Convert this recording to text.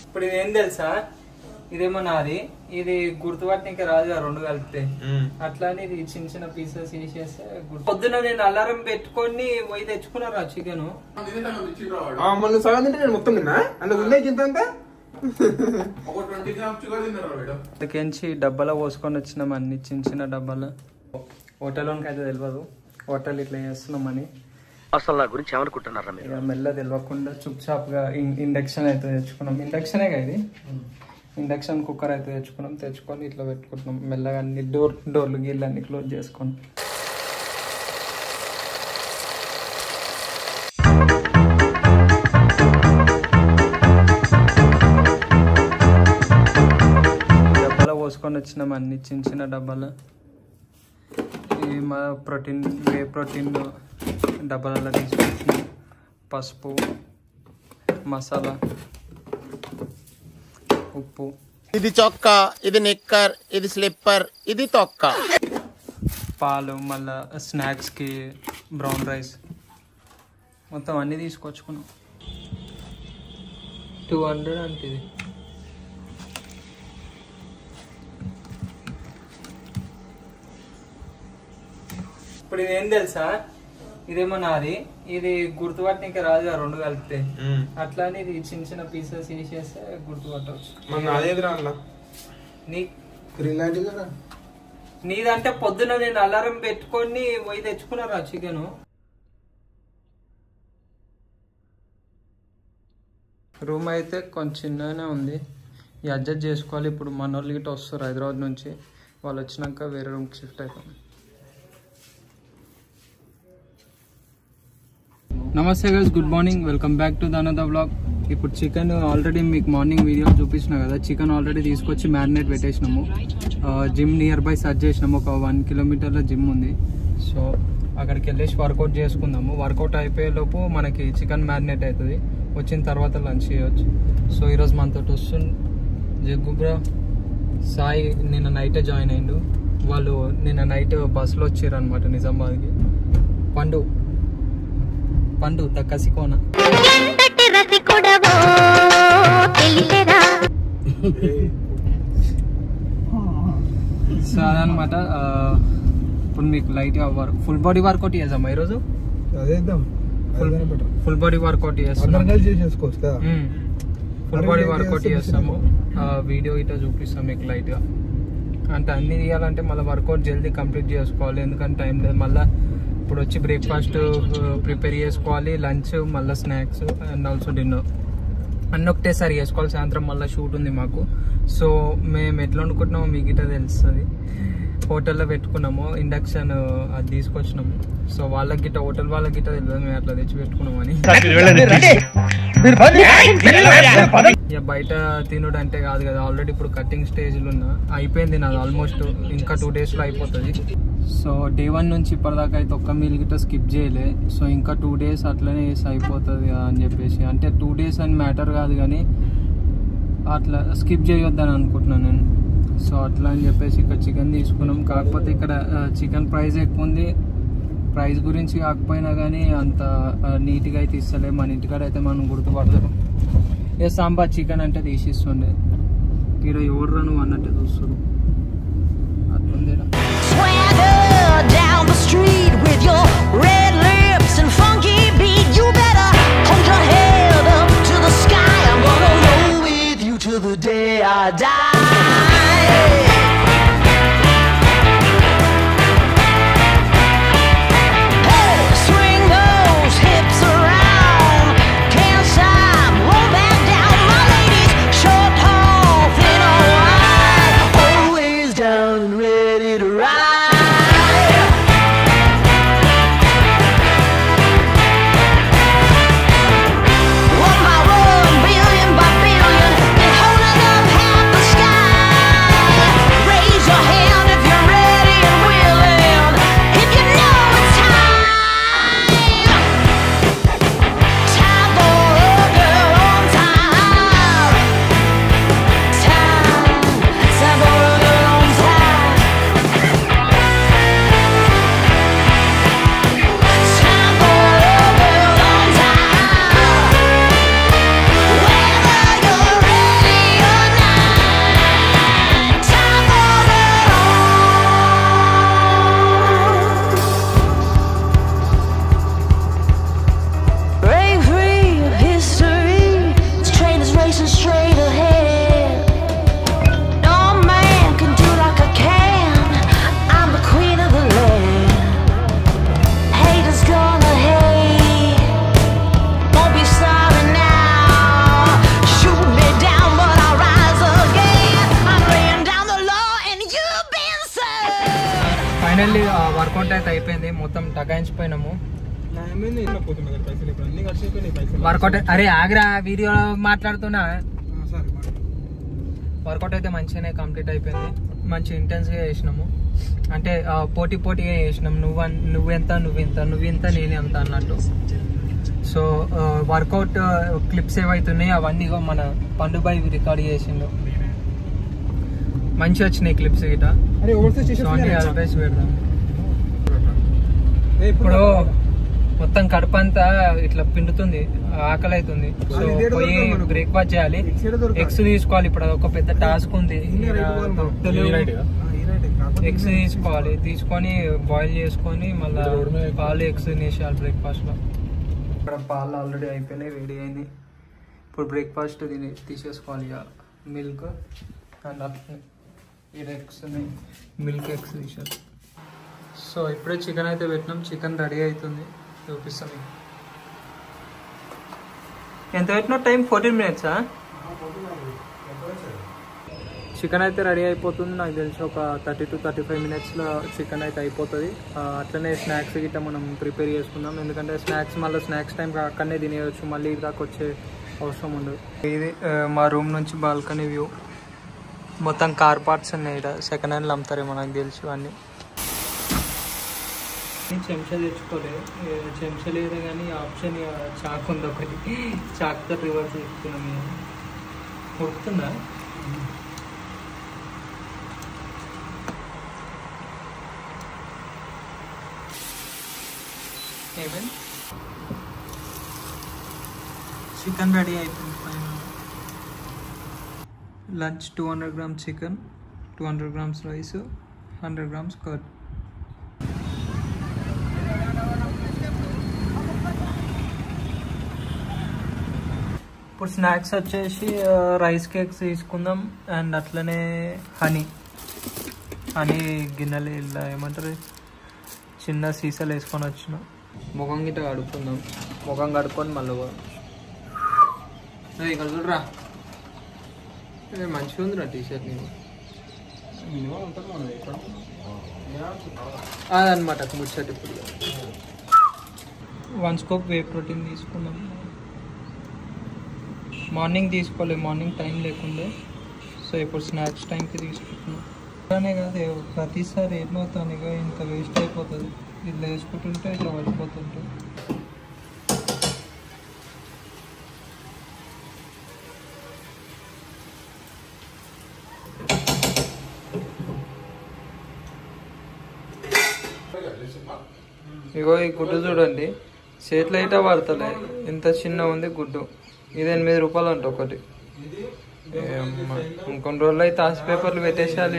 ఇప్పుడు ఇది ఏం తెలుసా, ఇదేమో నాది, ఇది గుర్తుపట్టడానికి రాదు రెండు కలిపితే. అట్లానే ఇది చిన్న చిన్న పీసెస్ వేసేస్తే పొద్దున నేను అలారం పెట్టుకొని పోయి తెచ్చుకున్నారా చికెన్. అందుకేంచి డబ్బాలో పోసుకొని వచ్చినాం అన్ని చిన్న చిన్న డబ్బాలు. హోటల్లోకి అయితే తెలియదు, హోటల్ ఇట్లా చేస్తున్నామని. అసలు నా గురించి ఏమనుకుంటున్నారా మీరు? మెల్ల తెలియకుండా చుప్ చాప్ గా ఇండక్షన్ అయితే తెచ్చుకున్నాం. ఇండక్షనే కదా ఇది, ఇండక్షన్ కుక్కర్ అయితే తెచ్చుకొని ఇట్లా పెట్టుకుంటున్నాం మెల్లగా. అన్ని డోర్లు గీళ్ళు అన్ని క్లోజ్ చేసుకొని డబ్బాలో పోసుకొని వచ్చినాం అన్ని చిన్న చిన్న డబ్బాలు. ఇవి మా ప్రోటీన్ డబ్బాలలో తీసుకొచ్చినాం. పసుపు, మసాలా, ఉప్పు, ఇది చొక్కా, ఇది నిక్కర్, ఇది స్లిప్పర్, ఇది తొక్క, పాలు, మళ్ళా స్నాక్స్కి బ్రౌన్ రైస్, మొత్తం అన్నీ తీసుకొచ్చుకున్నాం. 200 అంటే ఇది. ఇప్పుడు ఇది ఏం తెలుసా, ఇదేమో నాది, ఇది గుర్తుపట్టడానికి రాదు రెండు కలిపితే. అట్లానే ఇది చిన్న చిన్న పీసెస్ వేసేస్తే గుర్తుపట్టవచ్చు. నీదంటే పొద్దున నేను అలారం పెట్టుకొని పోయి తెచ్చుకున్నారా చికెన్. రూమ్ అయితే కొంచెం చిన్నగానే ఉంది, అడ్జస్ట్ చేసుకోవాలి. ఇప్పుడు మన వాళ్ళు గిట్ట వస్తారు హైదరాబాద్ నుంచి, వాళ్ళు వచ్చినాక వేరే రూమ్కి షిఫ్ట్ అవుతాం. నమస్తే guys, good morning, welcome back to the another vlog. ఇప్పుడు చికెన్ ఆల్రెడీ మీకు మార్నింగ్ వీడియో చూపించిన కదా, చికెన్ ఆల్రెడీ తీసుకొచ్చి మ్యారినేట్ పెట్టేసినాము. జిమ్ నియర్ బై సర్చ్ చేసినాము, ఒక 1 కిలోమీటర్ల జిమ్ ఉంది. సో అక్కడికి వెళ్ళేసి వర్కౌట్ చేసుకుందాము. వర్కౌట్ అయిపోయేలోపు మనకి చికెన్ మ్యారినేట్ అవుతుంది, వచ్చిన తర్వాత లంచ్ చేయవచ్చు. సో ఈరోజు మనతో వస్తుంది జగ్గు బ్రో, సాయి నిన్న నైటే జాయిన్ అయ్యిండు. వాళ్ళు నిన్న నైట్ బస్సులో వచ్చారు అనమాట నిజామాబాద్కి. పండు తక్కసికోన. సో అదనమాట. ఇప్పుడు మీకు లైట్ ఫుల్ బాడీ వర్కౌట్ చేద్దామా ఈరోజు? ఫుల్ బాడీ వర్కౌట్ చేస్తాము, ఫుల్ బాడీ వర్కౌట్ చేస్తాము. వీడియో ఇట్లా చూపిస్తాం మీకు లైట్ గా. అంటే అన్ని తీయాలంటే మళ్ళీ వర్కౌట్ జల్దీ కంప్లీట్ చేసుకోవాలి, ఎందుకంటే టైం లేదు. మళ్ళీ ఇప్పుడు వచ్చి బ్రేక్ఫాస్ట్ ప్రిపేర్ చేసుకోవాలి, లంచ్, మళ్ళీ స్నాక్స్ అండ్ ఆల్సో డిన్నర్ అన్నీ ఒకటేసారి చేసుకోవాలి. సాయంత్రం మళ్ళీ షూట్ ఉంది మాకు. సో మేము ఎట్లా వండుకుంటున్నామో మీకు గిట్ట తెలుస్తుంది. హోటల్లో పెట్టుకున్నాము, ఇండక్షన్ అది తీసుకొచ్చినాము. సో వాళ్ళకి గిట్ట, హోటల్ వాళ్ళకి గిట్ట తెలియదు మేము అట్లా తెచ్చి పెట్టుకున్నామని. ఇక బయట తినుడు అంటే కాదు కదా, ఆల్రెడీ ఇప్పుడు కటింగ్ స్టేజ్లో ఉన్నా, అయిపోయింది నాది ఆల్మోస్ట్. ఇంకా 2 daysలో అయిపోతుంది. సో డే 1 నుంచి ఇప్పటిదాకా అయితే ఒక్క మీల్ గిట్ట స్కిప్ చేయలే. సో ఇంకా 2 days అట్లనే అయిపోతుంది అని చెప్పేసి, అంటే 2 days అని మ్యాటర్ కాదు కానీ అట్లా స్కిప్ చేయొద్దని అనుకుంటున్నాను నేను. సో అట్లా అని చెప్పేసి ఇక్కడ చికెన్ తీసుకున్నాం. కాకపోతే ఇక్కడ చికెన్ ప్రైస్ ఎక్కువ ఉంది. ప్రైస్ గురించి కాకపోయినా కానీ అంత నీట్గా అయితే ఇస్తలే. మన ఇంటికాడ అయితే మనం గుర్తుపడతాం. ఏ సాంబార్ చికెన్ అంటే తీసిస్తుండే, ఇక్కడ ఎవరు నువ్వు అన్నట్టు చూస్తారు. అట్లుందేనా One by one, billion by billion, and holding up half the workout అయితే అయిపోయింది, మొత్తం టగాయించిపోయినాము. వర్కౌట్ అరే ఆగ్రా వీడియో మాట్లాడుతున్నా. వర్కౌట్ అయితే మంచిగానే కంప్లీట్ అయిపోయింది, మంచి ఇంటెన్స్గా చేసినాము. అంటే పోటీగా చేసినాం, నువ్వెంత నేనే అంత అన్నట్టు. సో వర్కౌట్ క్లిప్స్ ఏవైతున్నాయి అవన్నీ మన పండుబాయి రికార్డ్ చేసిండు, మంచి వచ్చినాయి క్లిప్స్ గిట. అడ్వైస్ పెడదాం. ఇప్పుడు మొత్తం కడుపంతా ఇట్లా పిండుతుంది, ఆకలి అవుతుంది. సో పోయి బ్రేక్ఫాస్ట్ చేయాలి, ఎగ్స్ తీసుకోవాలి. ఇప్పుడు అదొక పెద్ద టాస్క్ ఉంది. ఎగ్స్ తీసుకోవాలి, తీసుకొని బాయిల్ చేసుకొని మళ్ళీ పాలు ఎగ్స్ తినేసేయాలి బ్రేక్ఫాస్ట్ లో. ఇక్కడ పాలు ఆల్రెడీ అయిపోయినాయి, వేడి అయింది. ఇప్పుడు బ్రేక్ఫాస్ట్ తీసేసుకోవాలి. ఇక మిల్క్ అండ్ అట్లనే ఎగ్స్ మిల్క్ ఎగ్స్ తీసేది. సో ఇప్పుడే చికెన్ అయితే పెట్టినాం, చికెన్ రెడీ అవుతుంది, చూపిస్తాం. ఎంత పెట్టినా టైం 14 minutes. చికెన్ అయితే రెడీ అయిపోతుంది, నాకు తెలిసి ఒక 30 to 35 minutesలో చికెన్ అయితే అయిపోతుంది. అట్లనే స్నాక్స్ గిట్ట మనం ప్రిపేర్ చేసుకుందాం, ఎందుకంటే మళ్ళీ స్నాక్స్ టైం అక్కడనే తినేయచ్చు, మళ్ళీ దాకా వచ్చే అవసరం ఉండదు. ఇది మా రూమ్ నుంచి బాల్కనీ వ్యూ. మొత్తం కార్ పార్ట్స్ ఉన్నాయి, ఇక్కడ సెకండ్ హ్యాండ్లు అమ్ముతారేమో నాకు తెలిసి అన్నీ. చెంచా తెచ్చుకోలేదు, చెంచా లేదు కానీ ఆప్షన్ చాక్ ఉంది ఒకటి, చాక్తో రివర్స్ తెచ్చుకున్నాం. ఉడుకుతుందా? ఏమైంది? చికెన్ రెడీ అయిపోయింది పైన. Lunch 200 grams chicken, 200 grams rice, 100 grams curd. ఇప్పుడు స్నాక్స్ వచ్చేసి రైస్ కేక్స్ తీసుకుందాం, అండ్ అట్లనే హనీ గిన్నెలు ఇలా ఏమంటారు చిన్న సీసాలు వేసుకొని వచ్చిన. ముఖం గిట్ట కడుక్కుందాం, ముఖం కడుక్కొని మళ్ళీ ఇక్కడ చూడరా, మంచిగా ఉందిరా టీషర్ట్. అదనమాట ముచ్చట. ఇప్పుడు 1 scoop వే ప్రోటీన్ తీసుకున్నాం. మార్నింగ్ తీసుకోలేదు, మార్నింగ్ టైం లేకుండే. సో ఇప్పుడు స్నాక్స్ టైంకి తీసుకుంటున్నాం. అలానే కాదు, ప్రతిసారి ఏమవుతాను ఇక ఇంత వేస్ట్ అయిపోతుంది. ఇట్లా వేసుకుంటుంటే ఇట్లా పడిపోతుంటే. ఇగో ఈ గుడ్డు చూడండి, చేతిలో అయితే పడతలే, ఇంత చిన్న ఉంది గుడ్డు. ఇది 8 రూపాయలు అంట ఒకటి. ఇంకొన్ని రోజులు అయితే ఆస్ పేపర్లు పెట్టేసేయాలి.